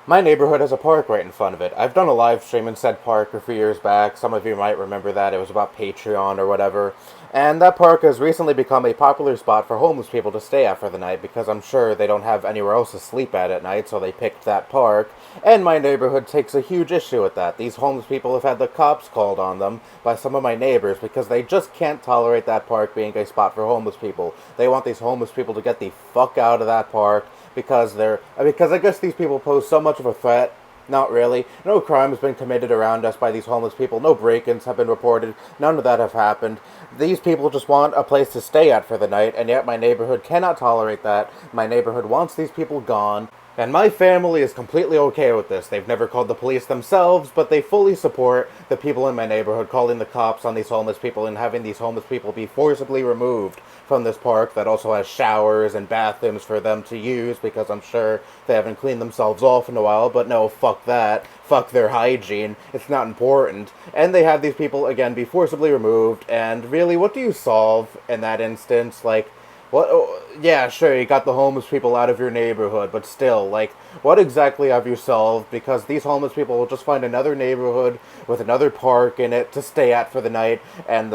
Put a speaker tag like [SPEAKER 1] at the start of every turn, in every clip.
[SPEAKER 1] My neighborhood has a park right in front of it. I've done a live stream in said park a few years back. Some of you might remember that. It was about Patreon or whatever. And that park has recently become a popular spot for homeless people to stay at for the night because I'm sure they don't have anywhere else to sleep at night, so they picked that park. And my neighborhood takes a huge issue with that. These homeless people have had the cops called on them by some of my neighbors because they just can't tolerate that park being a spot for homeless people. They want these homeless people to get the fuck out of that park because I guess these people pose so much of a threat. Not really. No crime has been committed around us by these homeless people. No break-ins have been reported. None of that have happened. These people just want a place to stay at for the night, and yet my neighborhood cannot tolerate that. My neighborhood wants these people gone. And my family is completely okay with this. They've never called the police themselves, but they fully support the people in my neighborhood calling the cops on these homeless people and having these homeless people be forcibly removed from this park that also has showers and bathrooms for them to use because I'm sure they haven't cleaned themselves off in a while. But no, fuck that. Fuck their hygiene. It's not important. And they have these people, again, be forcibly removed. And really, what do you solve in that instance? Like, what? Oh, yeah, sure, you got the homeless people out of your neighborhood, but still, like, what exactly have you solved? Because these homeless people will just find another neighborhood with another park in it to stay at for the night, and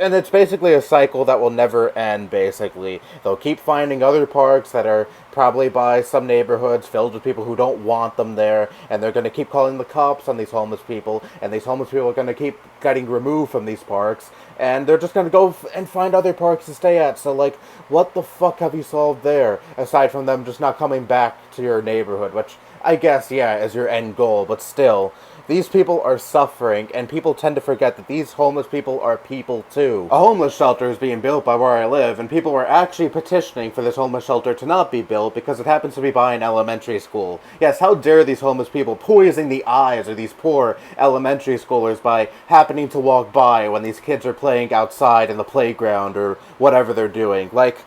[SPEAKER 1] it's basically a cycle that will never end. Basically, they'll keep finding other parks that are probably by some neighborhoods filled with people who don't want them there, and they're going to keep calling the cops on these homeless people, and these homeless people are going to keep getting removed from these parks, and they're just going to go and find other parks to stay at. So, like, what the fuck have you solved there, aside from them just not coming back to your neighborhood, which I guess, yeah, is your end goal, but still, these people are suffering, and people tend to forget that these homeless people are people too. A homeless shelter is being built by where I live, and people are actually petitioning for this homeless shelter to not be built because it happens to be by an elementary school. Yes, how dare these homeless people poison the eyes of these poor elementary schoolers by happening to walk by when these kids are playing outside in the playground or whatever they're doing. Like,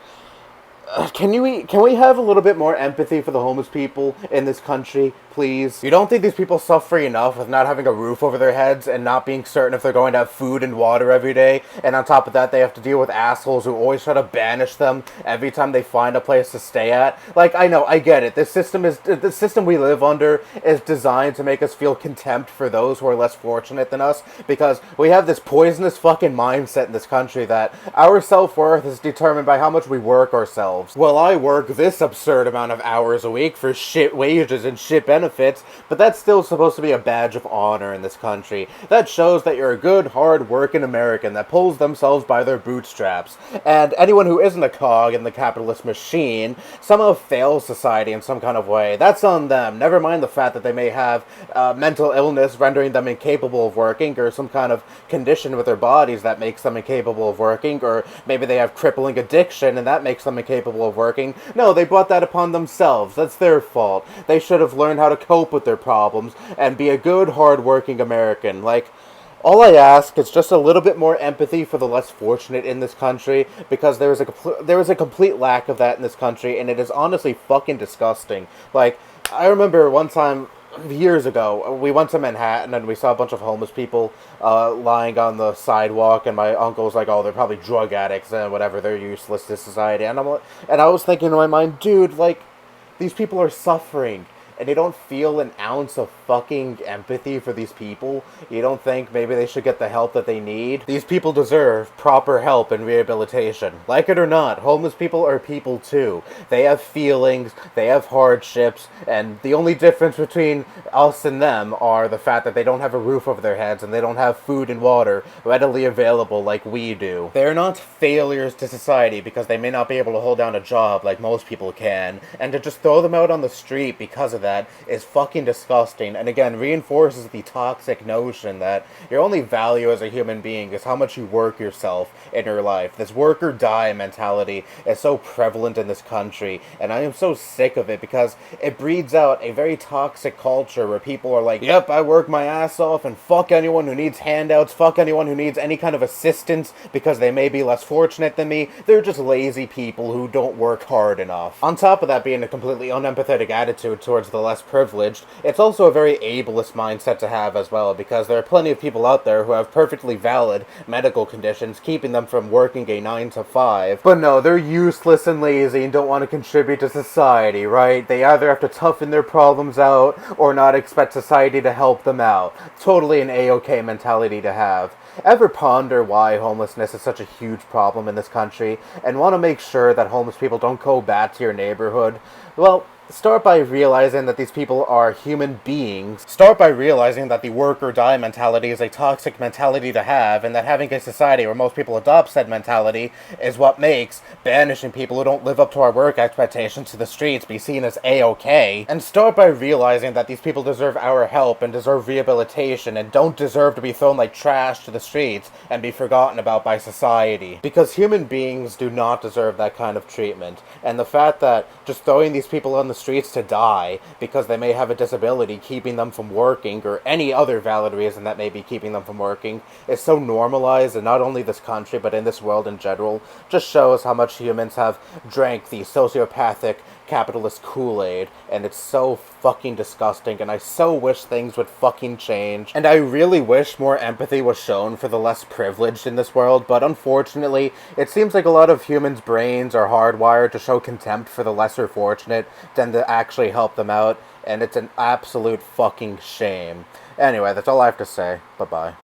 [SPEAKER 1] can we have a little bit more empathy for the homeless people in this country, please? You don't think these people suffer enough with not having a roof over their heads and not being certain if they're going to have food and water every day, and on top of that they have to deal with assholes who always try to banish them every time they find a place to stay at? Like, I know, I get it. The system we live under is designed to make us feel contempt for those who are less fortunate than us, because we have this poisonous fucking mindset in this country that our self-worth is determined by how much we work ourselves. Well, I work this absurd amount of hours a week for shit wages and shit benefits, but that's still supposed to be a badge of honor in this country. That shows that you're a good, hard-working American that pulls themselves by their bootstraps. And anyone who isn't a cog in the capitalist machine somehow fails society in some kind of way. That's on them. Never mind the fact that they may have mental illness rendering them incapable of working, or some kind of condition with their bodies that makes them incapable of working, or maybe they have crippling addiction and that makes them incapable of working. No, they brought that upon themselves. That's their fault. They should have learned how to cope with their problems and be a good, hard-working American. Like, all I ask is just a little bit more empathy for the less fortunate in this country, because there is a complete lack of that in this country, and it is honestly fucking disgusting. Like, I remember one time years ago, we went to Manhattan and we saw a bunch of homeless people lying on the sidewalk, and my uncle was like, "Oh, they're probably drug addicts and whatever. They're useless to society." And I was thinking in my mind, dude, like, these people are suffering, and you don't feel an ounce of fucking empathy for these people. You don't think maybe they should get the help that they need? These people deserve proper help and rehabilitation. Like it or not, homeless people are people too. They have feelings, they have hardships, and the only difference between us and them are the fact that they don't have a roof over their heads and they don't have food and water readily available like we do. They're not failures to society because they may not be able to hold down a job like most people can, and to just throw them out on the street because of that is fucking disgusting, and again reinforces the toxic notion that your only value as a human being is how much you work yourself in your life. This work or die mentality is so prevalent in this country, and I am so sick of it because it breeds out a very toxic culture where people are like, "Yep, I work my ass off, and fuck anyone who needs handouts, fuck anyone who needs any kind of assistance because they may be less fortunate than me. They're just lazy people who don't work hard enough." On top of that being a completely unempathetic attitude towards the less privileged, it's also a very ableist mindset to have as well, because there are plenty of people out there who have perfectly valid medical conditions keeping them from working a 9 to 5. But no, they're useless and lazy and don't want to contribute to society, right? They either have to toughen their problems out or not expect society to help them out. Totally an A-OK mentality to have. Ever ponder why homelessness is such a huge problem in this country and want to make sure that homeless people don't go back to your neighborhood? Well, start by realizing that these people are human beings. Start by realizing that the work or die mentality is a toxic mentality to have, and that having a society where most people adopt said mentality is what makes banishing people who don't live up to our work expectations to the streets be seen as A-OK. And start by realizing that these people deserve our help and deserve rehabilitation and don't deserve to be thrown like trash to the streets and be forgotten about by society. Because human beings do not deserve that kind of treatment. And the fact that just throwing these people on the streets to die because they may have a disability keeping them from working, or any other valid reason that may be keeping them from working, is so normalized in not only this country but in this world in general, just shows how much humans have drank the sociopathic capitalist Kool-Aid, and it's so fucking disgusting, and I so wish things would fucking change. And I really wish more empathy was shown for the less privileged in this world, but unfortunately, it seems like a lot of humans' brains are hardwired to show contempt for the lesser fortunate than to actually help them out, and it's an absolute fucking shame. Anyway, that's all I have to say. Bye-bye.